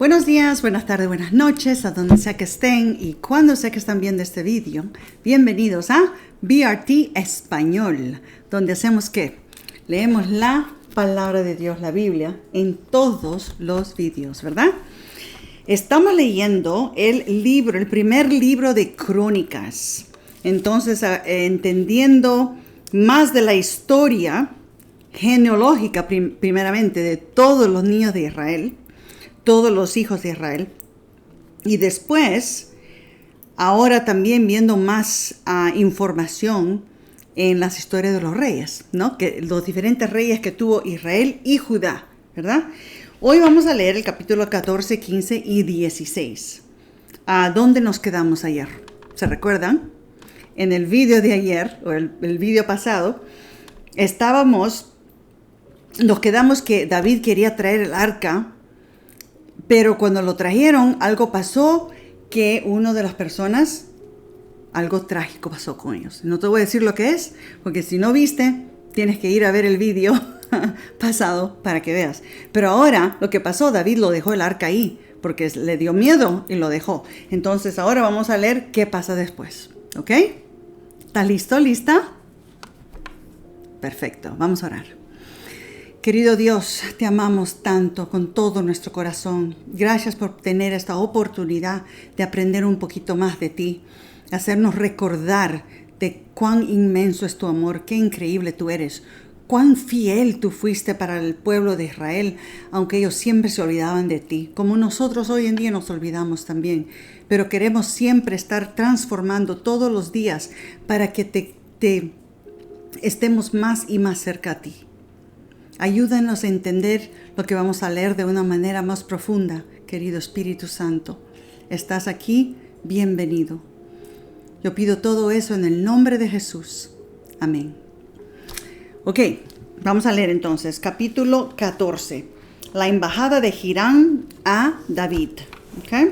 Buenos días, buenas tardes, buenas noches, a donde sea que estén y cuando sea que están viendo este vídeo. Bienvenidos a BRT Español, donde hacemos ¿qué? Leemos la palabra de Dios, la Biblia, en todos los vídeos, ¿verdad? Estamos leyendo el primer libro de Crónicas. Entonces, entendiendo más de la historia genealógica, primeramente, de todos los niños de Israel, todos los hijos de Israel. Y después, ahora también viendo más información en las historias de los reyes, ¿no? Que los diferentes reyes que tuvo Israel y Judá, ¿verdad? Hoy vamos a leer el capítulo 14, 15 y 16. ¿A dónde nos quedamos ayer? ¿Se recuerdan? En el video de ayer, o el video pasado, nos quedamos que David quería traer el arca, pero cuando lo trajeron, algo pasó que una de las personas, algo trágico pasó con ellos. No te voy a decir lo que es, porque si no viste, tienes que ir a ver el video pasado para que veas. Pero ahora, lo que pasó, David lo dejó el arca ahí, porque le dio miedo y lo dejó. Entonces, ahora vamos a leer qué pasa después. ¿Ok? ¿Estás listo? ¿Lista? Perfecto, vamos a orar. Querido Dios, te amamos tanto con todo nuestro corazón. Gracias por tener esta oportunidad de aprender un poquito más de ti, hacernos recordar de cuán inmenso es tu amor, qué increíble tú eres, cuán fiel tú fuiste para el pueblo de Israel, aunque ellos siempre se olvidaban de ti, como nosotros hoy en día nos olvidamos también. Pero queremos siempre estar transformando todos los días para que estemos más y más cerca a ti. Ayúdanos a entender lo que vamos a leer de una manera más profunda, querido Espíritu Santo. Estás aquí, bienvenido. Yo pido todo eso en el nombre de Jesús. Amén. Ok, vamos a leer entonces, capítulo 14. La embajada de Hiram a David. Okay.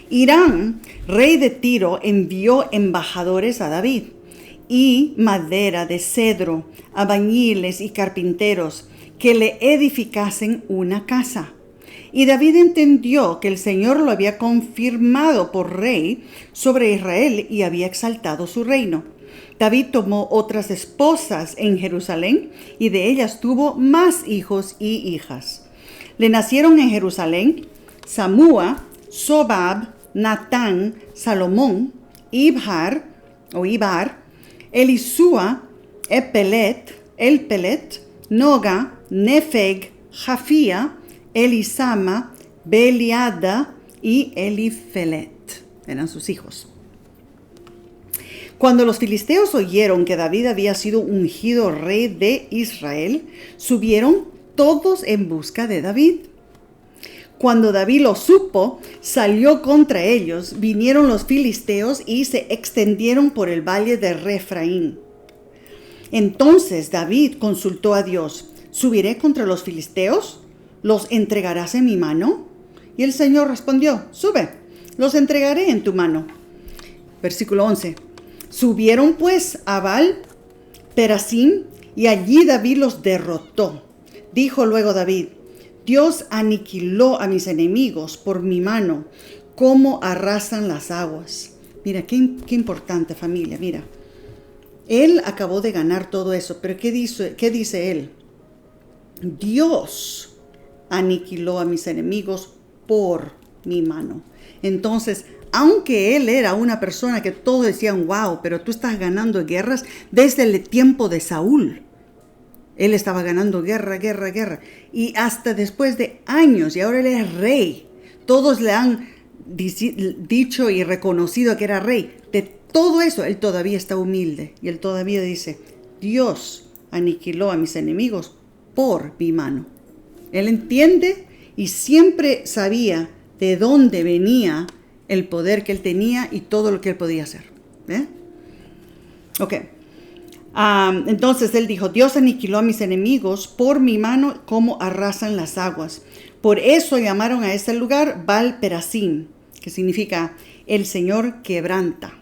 Hiram, rey de Tiro, envió embajadores a David y madera de cedro, albañiles y carpinteros que le edificasen una casa. Y David entendió que el Señor lo había confirmado por rey sobre Israel y había exaltado su reino. David tomó otras esposas en Jerusalén y de ellas tuvo más hijos y hijas. Le nacieron en Jerusalén Samúa, Sobab, Natán, Salomón, Ibhar, Elisúa, Elpelet, Noga, Nefeg, Jafía, Elisama, Beliada y Elifelet. Eran sus hijos. Cuando los filisteos oyeron que David había sido ungido rey de Israel, subieron todos en busca de David. Cuando David lo supo, salió contra ellos, vinieron los filisteos y se extendieron por el valle de Refraín. Entonces David consultó a Dios: ¿subiré contra los filisteos? ¿Los entregarás en mi mano? Y el Señor respondió: sube, los entregaré en tu mano. Versículo 11. Subieron pues a Baal-Perasim y allí David los derrotó. Dijo luego David: Dios aniquiló a mis enemigos por mi mano, como arrasan las aguas. Mira, qué importante, familia, mira. Él acabó de ganar todo eso, pero ¿qué dice él? Dios aniquiló a mis enemigos por mi mano. Entonces, aunque él era una persona que todos decían, wow, pero tú estás ganando guerras desde el tiempo de Saúl. Él estaba ganando guerra. Y hasta después de años, y ahora él es rey. Todos le han dicho y reconocido que era rey. De todo eso, él todavía está humilde. Y él todavía dice: Dios aniquiló a mis enemigos por mi mano. Él entiende y siempre sabía de dónde venía el poder que él tenía y todo lo que él podía hacer. Ok. Entonces él dijo: Dios aniquiló a mis enemigos por mi mano, como arrasan las aguas. Por eso llamaron a este lugar Baal-Perasim, que significa el Señor quebranta.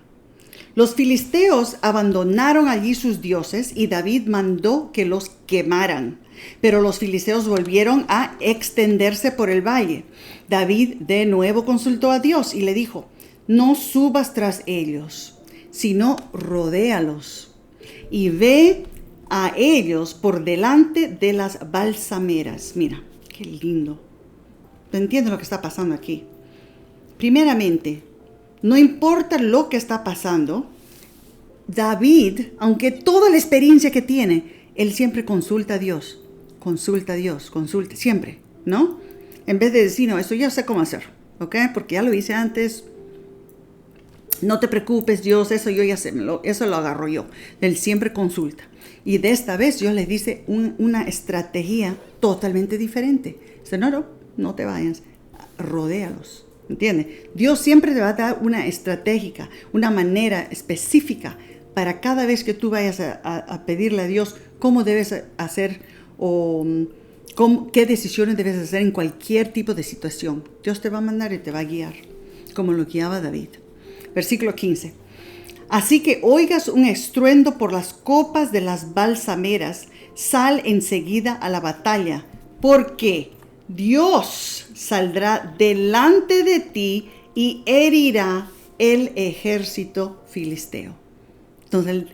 Los filisteos abandonaron allí sus dioses y David mandó que los quemaran. Pero los filisteos volvieron a extenderse por el valle. David de nuevo consultó a Dios y le dijo, no subas tras ellos, sino rodéalos y ve a ellos por delante de las balsameras. Mira, qué lindo. ¿Entiendes lo que está pasando aquí? Primeramente, no importa lo que está pasando, David, aunque toda la experiencia que tiene, él siempre consulta a Dios, consulta, siempre, ¿no? En vez de decir, no, esto ya sé cómo hacer, ¿ok? Porque ya lo hice antes, no te preocupes, Dios, eso yo ya sé, eso lo agarro yo. Él siempre consulta. Y de esta vez Dios les dice una estrategia totalmente diferente. Dice, no te vayas, rodéalos. ¿Entiendes? Dios siempre te va a dar una estratégica, una manera específica para cada vez que tú vayas a pedirle a Dios cómo debes hacer o qué decisiones debes hacer en cualquier tipo de situación. Dios te va a mandar y te va a guiar, como lo guiaba David. Versículo 15. Así que oigas un estruendo por las copas de las balsameras, sal enseguida a la batalla, porque Dios saldrá delante de ti y herirá el ejército filisteo. Entonces,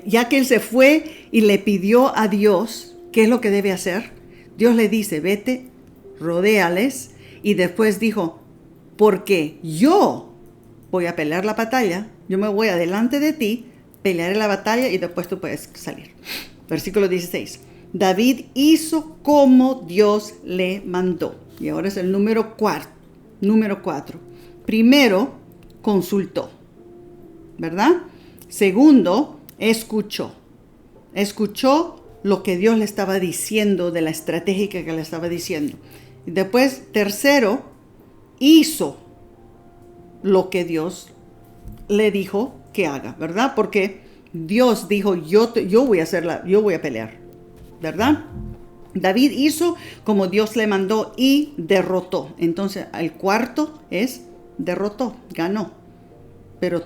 ya que él se fue y le pidió a Dios qué es lo que debe hacer, Dios le dice, vete, rodéales, y después dijo, porque yo voy a pelear la batalla, yo me voy adelante de ti, pelearé la batalla y después tú puedes salir. Versículo 16. David hizo como Dios le mandó. Y ahora es el número 4. Primero, consultó, ¿verdad? Segundo, escuchó. Escuchó lo que Dios le estaba diciendo, de la estrategia que le estaba diciendo. Y después, tercero, hizo lo que Dios le dijo que haga, ¿verdad? Porque Dios dijo, yo voy a pelear, ¿verdad? David hizo como Dios le mandó y derrotó. Entonces, el cuarto es derrotó, ganó. Pero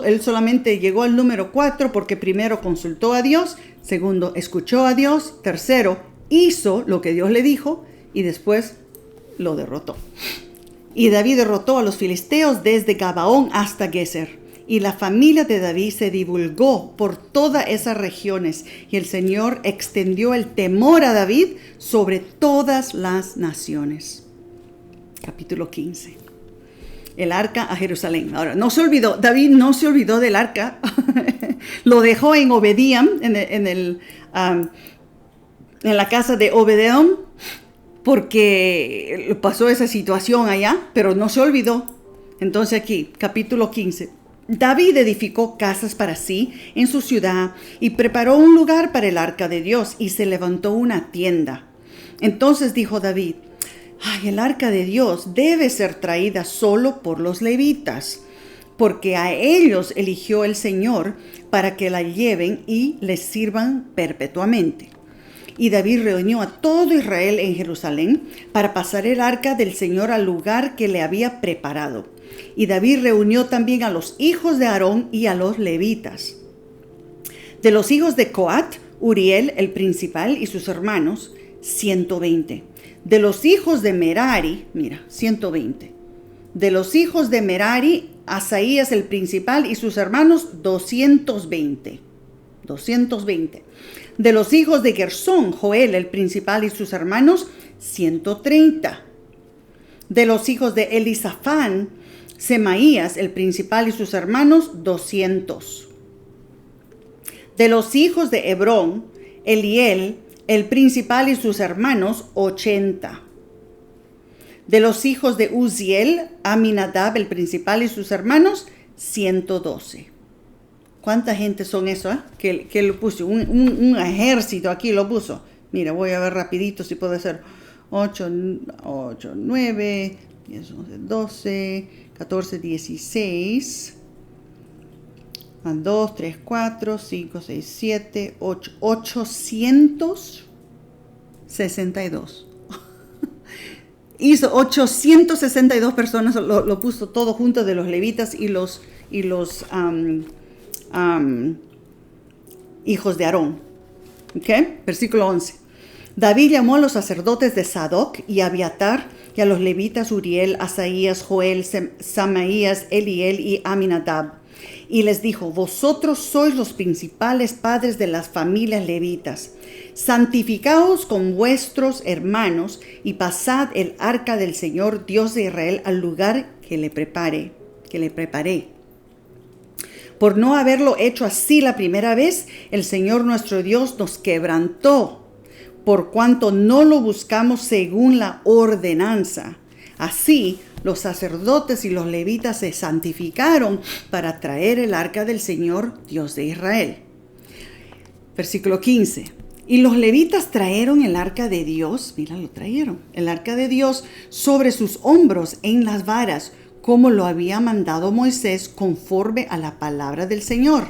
él solamente llegó al número 4 porque primero consultó a Dios, segundo, escuchó a Dios, tercero, hizo lo que Dios le dijo y después lo derrotó. Y David derrotó a los filisteos desde Gabaón hasta Geser. Y la familia de David se divulgó por todas esas regiones. Y el Señor extendió el temor a David sobre todas las naciones. Capítulo 15. El arca a Jerusalén. Ahora, David no se olvidó del arca. Lo dejó en Obediam, en la casa de Obededom, porque pasó esa situación allá, pero no se olvidó. Entonces aquí, capítulo 15. David edificó casas para sí en su ciudad y preparó un lugar para el arca de Dios y se levantó una tienda. Entonces dijo David, el arca de Dios debe ser traída solo por los levitas, porque a ellos eligió el Señor para que la lleven y les sirvan perpetuamente. Y David reunió a todo Israel en Jerusalén para pasar el arca del Señor al lugar que le había preparado. Y David reunió también a los hijos de Aarón y a los levitas. De los hijos de Coat, Uriel, el principal, y sus hermanos, 120. De los hijos de Merari, 120. De los hijos de Merari, Asaías, el principal, y sus hermanos, 220. De los hijos de Gersón, Joel, el principal, y sus hermanos, 130. De los hijos de Elisafán, Semaías, el principal, y sus hermanos, 200. De los hijos de Hebrón, Eliel, el principal, y sus hermanos, 80. De los hijos de Uziel, Aminadab, el principal, y sus hermanos, 112. ¿Cuánta gente son eso? Que lo puso, un ejército aquí lo puso. Mira, voy a ver rapidito si puede ser 8, 9, 10, 11, 12, 14, 16, 2, 3, 4, 5, 6, 7, 8, 862. Hizo 862 personas, lo puso todo junto de los levitas y los hijos de Aarón. ¿Ok? Versículo 11. David llamó a los sacerdotes de Sadoc y Abiatar y a los levitas Uriel, Asaías, Joel, Samaías, Eliel y Aminadab. Y les dijo: vosotros sois los principales padres de las familias levitas. Santificaos con vuestros hermanos y pasad el arca del Señor Dios de Israel al lugar que le preparé. Por no haberlo hecho así la primera vez, el Señor nuestro Dios nos quebrantó, por cuanto no lo buscamos según la ordenanza. Así, los sacerdotes y los levitas se santificaron para traer el arca del Señor, Dios de Israel. Versículo 15. Y los levitas trajeron el arca de Dios, el arca de Dios sobre sus hombros en las varas, como lo había mandado Moisés conforme a la palabra del Señor.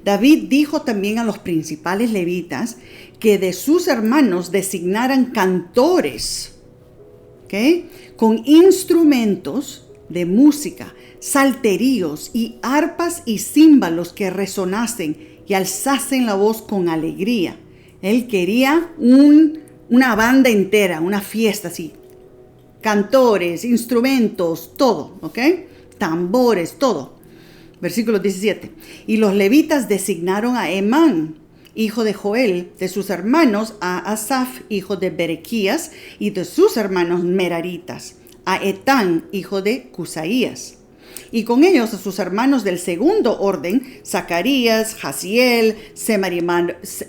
David dijo también a los principales levitas que de sus hermanos designaran cantores, con instrumentos de música, salterios y arpas y címbalos que resonasen y alzasen la voz con alegría. Él quería una banda entera, una fiesta así. Cantores, instrumentos, todo, tambores, todo. Versículo 17. Y los levitas designaron a Emán, hijo de Joel, de sus hermanos, a Asaf, hijo de Berequías, y de sus hermanos meraritas, a Etán, hijo de Cusaías. Y con ellos a sus hermanos del segundo orden, Zacarías, Jaziel,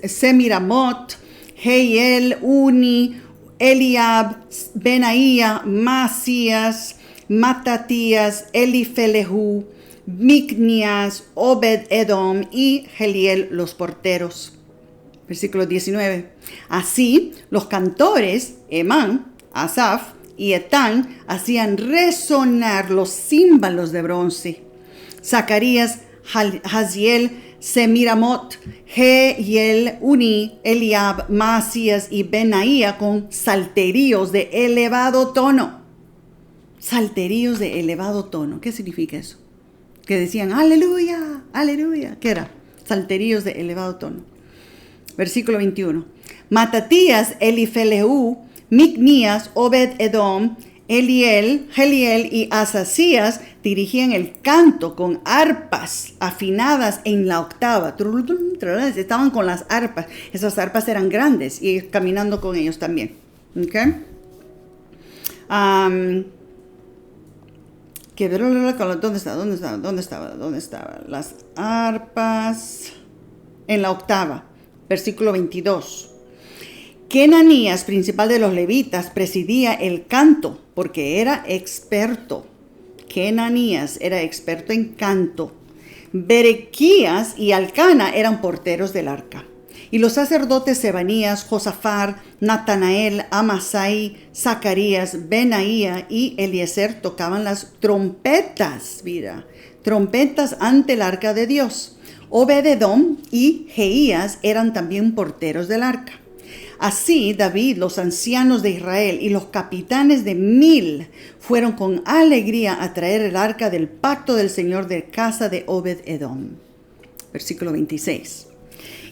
Semiramot, Jehiel, Uni, Eliab, Benaía, Masías, Matatías, Elifelehu, Micnías, Obed-Edom y Jeliel, los porteros. Versículo 19. Así, los cantores, Emán, Asaf y Etán, hacían resonar los címbalos de bronce. Zacarías, Jaziel, Semiramot, Jehiel, Uni, Eliab, Masías y Benaía con salterios de elevado tono. Salterios de elevado tono. ¿Qué significa eso? Que decían, aleluya, aleluya. ¿Qué era? Salterios de elevado tono. Versículo 21. Matatías, Elifelehu, Micnías, Obed-Edom, Eliel, Jeliel y Asasías dirigían el canto con arpas afinadas en la octava. Estaban con las arpas. Esas arpas eran grandes y caminando con ellos también. ¿Dónde estaba? Las arpas en la octava. Versículo 22. Kenanías, principal de los levitas, presidía el canto porque era experto. Kenanías era experto en canto. Berequías y Alcana eran porteros del arca. Y los sacerdotes Sebanías, Josafar, Natanael, Amasai, Zacarías, Benaía y Eliezer tocaban las trompetas, trompetas ante el arca de Dios. Obed-Edom y Jeías eran también porteros del arca. Así David, los ancianos de Israel y los capitanes de 1000 fueron con alegría a traer el arca del pacto del Señor de casa de Obed-Edom. Versículo 26.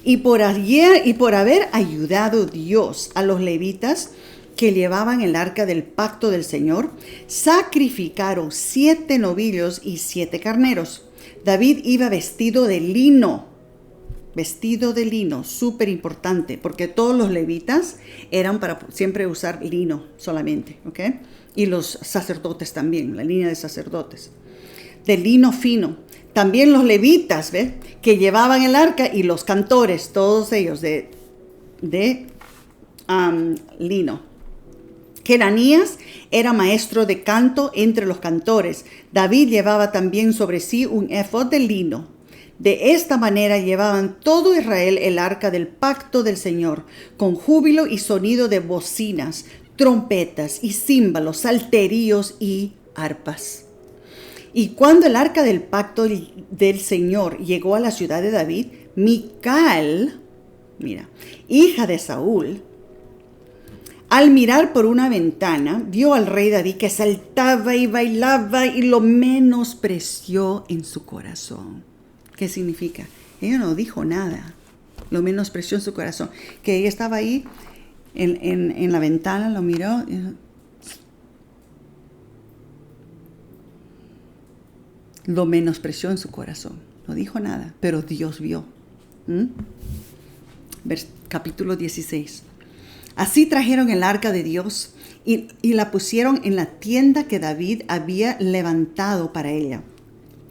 Y por haber ayudado Dios a los levitas que llevaban el arca del pacto del Señor, sacrificaron 7 novillos y 7 carneros. David iba vestido de lino, súper importante, porque todos los levitas eran para siempre usar lino solamente, Y los sacerdotes también, la línea de sacerdotes, de lino fino. También los levitas, que llevaban el arca y los cantores, todos ellos de lino. Kenanías era maestro de canto entre los cantores. David llevaba también sobre sí un efod de lino. De esta manera llevaban todo Israel el arca del pacto del Señor, con júbilo y sonido de bocinas, trompetas y címbalos, salterios y arpas. Y cuando el arca del pacto del Señor llegó a la ciudad de David, Mical, hija de Saúl, al mirar por una ventana, vio al rey David que saltaba y bailaba y lo menospreció en su corazón. ¿Qué significa? Ella no dijo nada, lo menospreció en su corazón, que ella estaba ahí en la ventana, lo miró. Lo menospreció en su corazón. No dijo nada, pero Dios vio. Capítulo 16. Así trajeron el arca de Dios y la pusieron en la tienda que David había levantado para ella.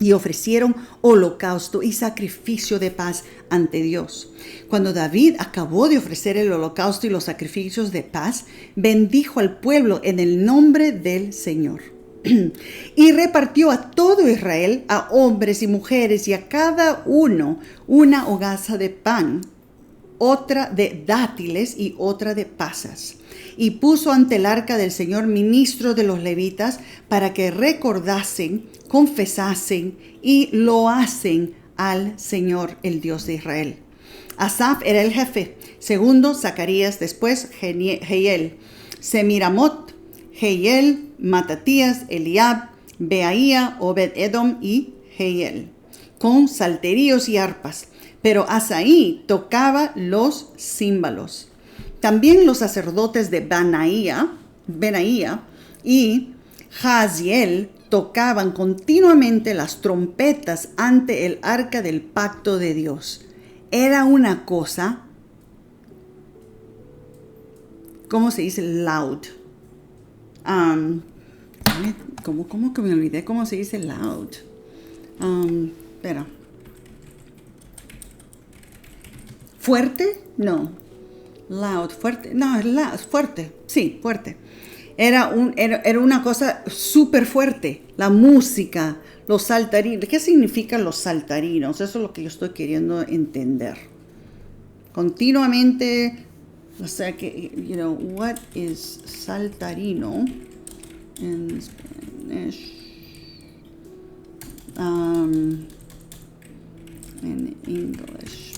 Y ofrecieron holocausto y sacrificio de paz ante Dios. Cuando David acabó de ofrecer el holocausto y los sacrificios de paz, bendijo al pueblo en el nombre del Señor. Y repartió a todo Israel, a hombres y mujeres, y a cada uno una hogaza de pan, otra de dátiles y otra de pasas. Y puso ante el arca del Señor ministros de los levitas para que recordasen, confesasen y loasen al Señor, el Dios de Israel. Asaf era el jefe, segundo Zacarías, después Jehiel, Semiramot, Jehiel, Matatías, Eliab, Beaía, Obed-Edom y Jehiel, con salterios y arpas. Pero Asaí tocaba los címbalos. También los sacerdotes de Benaía y Jaziel tocaban continuamente las trompetas ante el arca del pacto de Dios. Era una cosa, ¿cómo se dice? Loud. ¿Cómo que me olvidé cómo se dice loud? Espera. ¿Fuerte? No. Loud, fuerte. No, es loud, fuerte. Sí, fuerte. Era una cosa súper fuerte. La música, los saltarinos. ¿Qué significan los saltarinos? Eso es lo que yo estoy queriendo entender. Continuamente, o sea que, what is saltarino in Spanish? In English.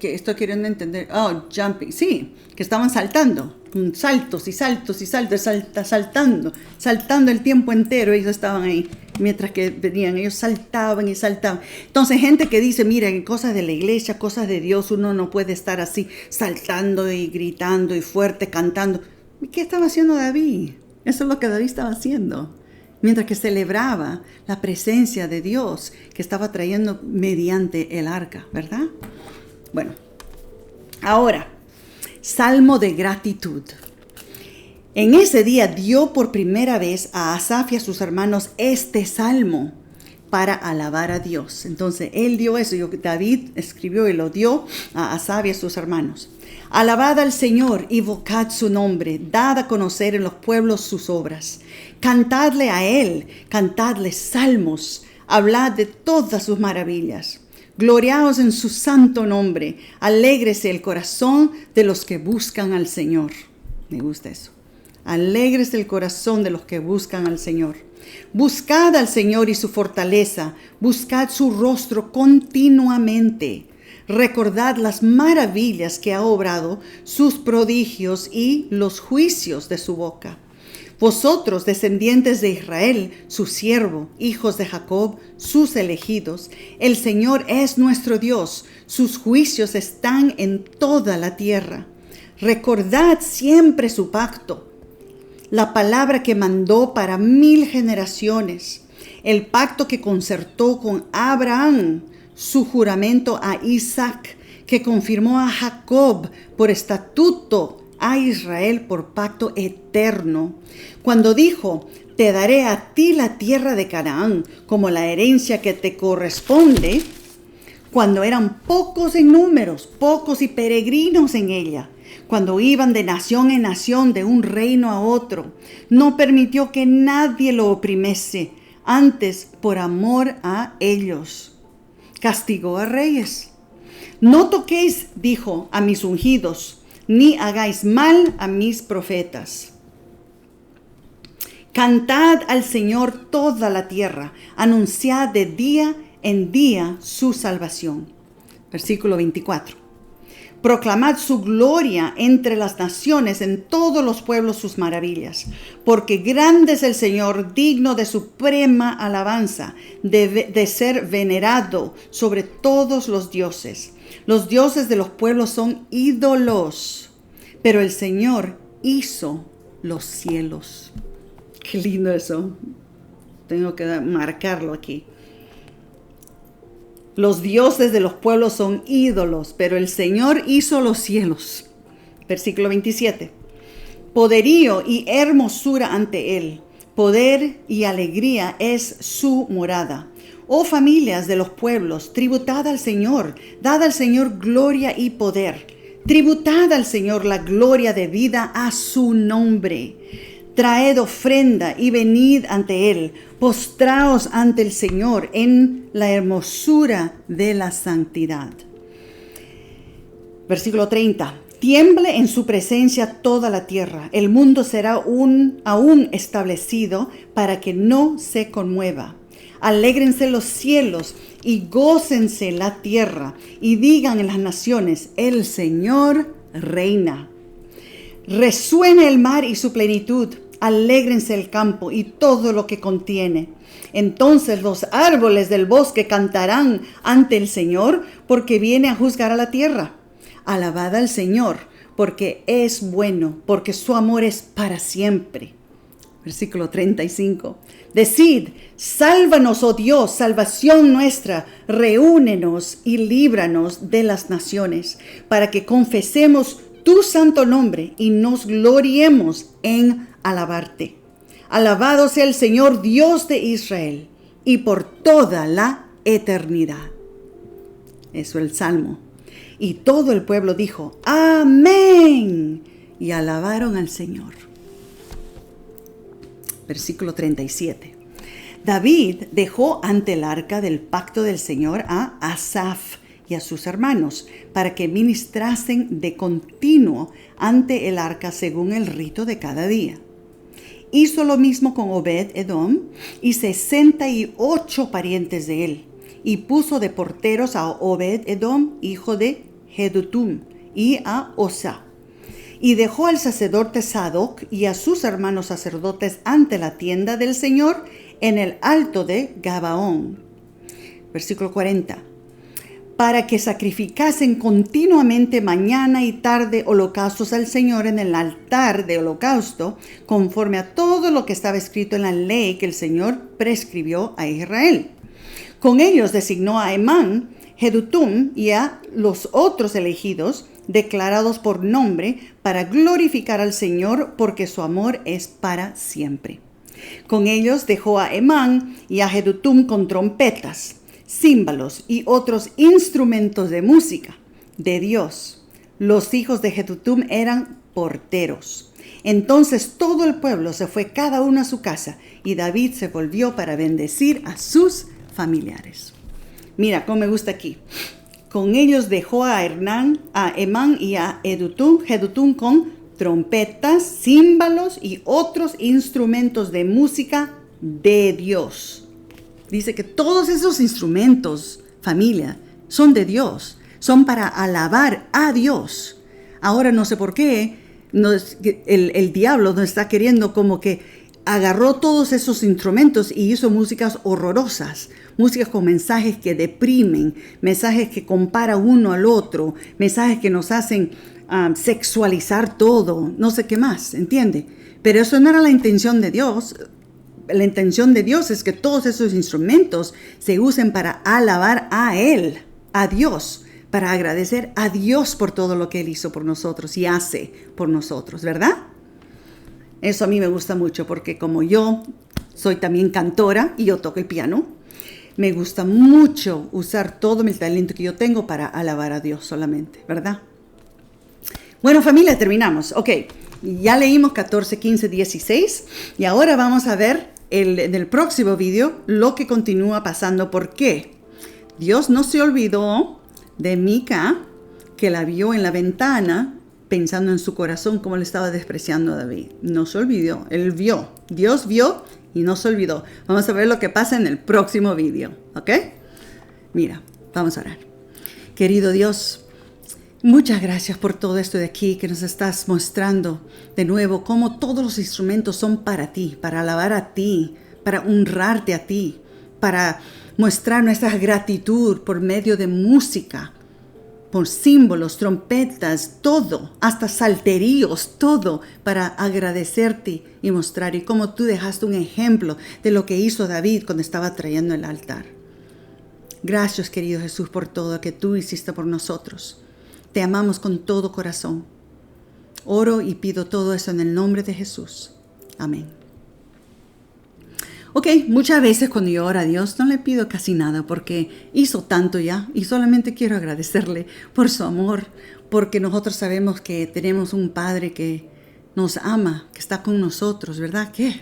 Estoy queriendo entender. Oh, jumping. Sí, que estaban saltando. Saltos y saltos y saltos. Saltando el tiempo entero. Ellos estaban ahí. Mientras que venían, ellos saltaban y saltaban. Entonces, gente que dice, miren, cosas de la iglesia, cosas de Dios, uno no puede estar así, saltando y gritando y fuerte, cantando. ¿Qué estaba haciendo David? Eso es lo que David estaba haciendo. Mientras que celebraba la presencia de Dios que estaba trayendo mediante el arca, ¿verdad? Bueno, ahora, salmo de gratitud. En ese día dio por primera vez a Asaf y a sus hermanos este salmo para alabar a Dios. Entonces, él dio eso, David escribió y lo dio a Asaf y a sus hermanos. Alabad al Señor, invocad su nombre, dad a conocer en los pueblos sus obras. Cantadle a él, cantadle salmos, hablad de todas sus maravillas. Gloriaos en su santo nombre, alégrese el corazón de los que buscan al Señor. Me gusta eso. Alégrese el corazón de los que buscan al Señor. Buscad al Señor y su fortaleza, buscad su rostro continuamente. Recordad las maravillas que ha obrado, sus prodigios y los juicios de su boca. Vosotros, descendientes de Israel, su siervo, hijos de Jacob, sus elegidos, el Señor es nuestro Dios, sus juicios están en toda la tierra. Recordad siempre su pacto, la palabra que mandó para 1000 generaciones, el pacto que concertó con Abraham, su juramento a Isaac, que confirmó a Jacob por estatuto, a Israel por pacto eterno. Cuando dijo, te daré a ti la tierra de Canaán como la herencia que te corresponde, cuando eran pocos en números, pocos y peregrinos en ella, cuando iban de nación en nación, de un reino a otro, no permitió que nadie lo oprimiese, antes por amor a ellos. Castigó a reyes. No toquéis, dijo, a mis ungidos, ni hagáis mal a mis profetas. Cantad al Señor toda la tierra, anunciad de día en día su salvación. Versículo 24. Proclamad su gloria entre las naciones, en todos los pueblos sus maravillas, porque grande es el Señor, digno de suprema alabanza, de ser venerado sobre todos los dioses. Los dioses de los pueblos son ídolos, pero el Señor hizo los cielos. Qué lindo eso. Tengo que marcarlo aquí. Los dioses de los pueblos son ídolos, pero el Señor hizo los cielos. Versículo 27. Poderío y hermosura ante Él. Poder y alegría es su morada. Oh familias de los pueblos, tributad al Señor, dad al Señor gloria y poder. Tributad al Señor la gloria debida a su nombre. Traed ofrenda y venid ante Él. Postraos ante el Señor en la hermosura de la santidad. Versículo 30. Tiemble en su presencia toda la tierra. El mundo será aún establecido para que no se conmueva. Alégrense los cielos y gócense la tierra y digan en las naciones, el Señor reina. Resuene el mar y su plenitud, alégrense el campo y todo lo que contiene. Entonces los árboles del bosque cantarán ante el Señor porque viene a juzgar a la tierra. Alabad al Señor porque es bueno, porque su amor es para siempre. Versículo 35. Decid, sálvanos, oh Dios, salvación nuestra, reúnenos y líbranos de las naciones, para que confesemos tu santo nombre y nos gloriemos en alabarte. Alabado sea el Señor Dios de Israel y por toda la eternidad. Eso es el Salmo. Y todo el pueblo dijo, amén, y alabaron al Señor. Versículo 37. David dejó ante el arca del pacto del Señor a Asaf y a sus hermanos, para que ministrasen de continuo ante el arca según el rito de cada día. Hizo lo mismo con Obed-Edom y 68 parientes de él, y puso de porteros a Obed-Edom, hijo de Jedutum, y a Osa. Y dejó al sacerdote Sadoc y a sus hermanos sacerdotes ante la tienda del Señor en el alto de Gabaón. Versículo 40. Para que sacrificasen continuamente mañana y tarde holocaustos al Señor en el altar de holocausto, conforme a todo lo que estaba escrito en la ley que el Señor prescribió a Israel. Con ellos designó a Emán, Jedutum y a los otros elegidos, declarados por nombre, para glorificar al Señor, porque su amor es para siempre. Con ellos dejó a Emán y a Jedutum con trompetas, címbalos y otros instrumentos de música de Dios. Los hijos de Jedutum eran porteros. Entonces todo el pueblo se fue cada uno a su casa, y David se volvió para bendecir a sus familiares. Mira cómo me gusta aquí. Con ellos dejó a Emán y a Jedutum con trompetas, címbalos y otros instrumentos de música de Dios. Dice que todos esos instrumentos, familia, son de Dios. Son para alabar a Dios. Ahora no sé por qué el diablo nos está queriendo como que agarró todos esos instrumentos y hizo músicas horrorosas, músicas con mensajes que deprimen, mensajes que comparan uno al otro, mensajes que nos hacen sexualizar todo, no sé qué más, ¿entiende? Pero eso no era la intención de Dios. La intención de Dios es que todos esos instrumentos se usen para alabar a Él, a Dios, para agradecer a Dios por todo lo que Él hizo por nosotros y hace por nosotros, ¿verdad? Eso a mí me gusta mucho porque como yo soy también cantora y yo toco el piano, me gusta mucho usar todo mi talento que yo tengo para alabar a Dios solamente, ¿verdad? Bueno, familia, terminamos. Ok, ya leímos 14, 15, 16 y ahora vamos a ver en el próximo video lo que continúa pasando. ¿Por qué? Dios no se olvidó de Mica, que la vio en la ventana pensando en su corazón cómo le estaba despreciando a David. No se olvidó, él vio, Dios vio y no se olvidó. Vamos a ver lo que pasa en el próximo video, ¿ok? Mira, vamos a orar. Querido Dios, muchas gracias por todo esto de aquí que nos estás mostrando de nuevo cómo todos los instrumentos son para ti, para alabar a ti, para honrarte a ti, para mostrar nuestra gratitud por medio de música. por símbolos, trompetas, todo, hasta salterios, todo para agradecerte y mostrar. Y como tú dejaste un ejemplo de lo que hizo David cuando estaba trayendo el altar. Gracias, querido Jesús, por todo lo que tú hiciste por nosotros. Te amamos con todo corazón. Oro y pido todo eso en el nombre de Jesús. Amén. Ok, muchas veces cuando yo oro a Dios no le pido casi nada porque hizo tanto ya y solamente quiero agradecerle por su amor, porque nosotros sabemos que tenemos un Padre que nos ama, que está con nosotros, ¿verdad? Que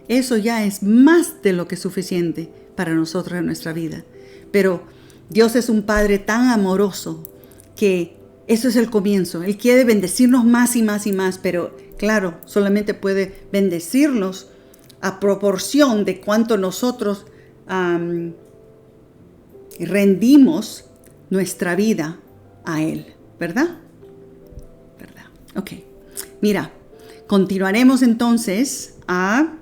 eso ya es más de lo que suficiente para nosotros en nuestra vida. Pero Dios es un Padre tan amoroso que eso es el comienzo. Él quiere bendecirnos más y más y más, pero claro, solamente puede bendecirnos a proporción de cuánto nosotros rendimos nuestra vida a Él, ¿verdad? ¿Verdad? Ok. Mira, continuaremos entonces a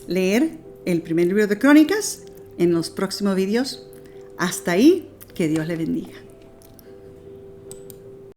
leer el primer libro de Crónicas en los próximos videos. Hasta ahí, que Dios le bendiga.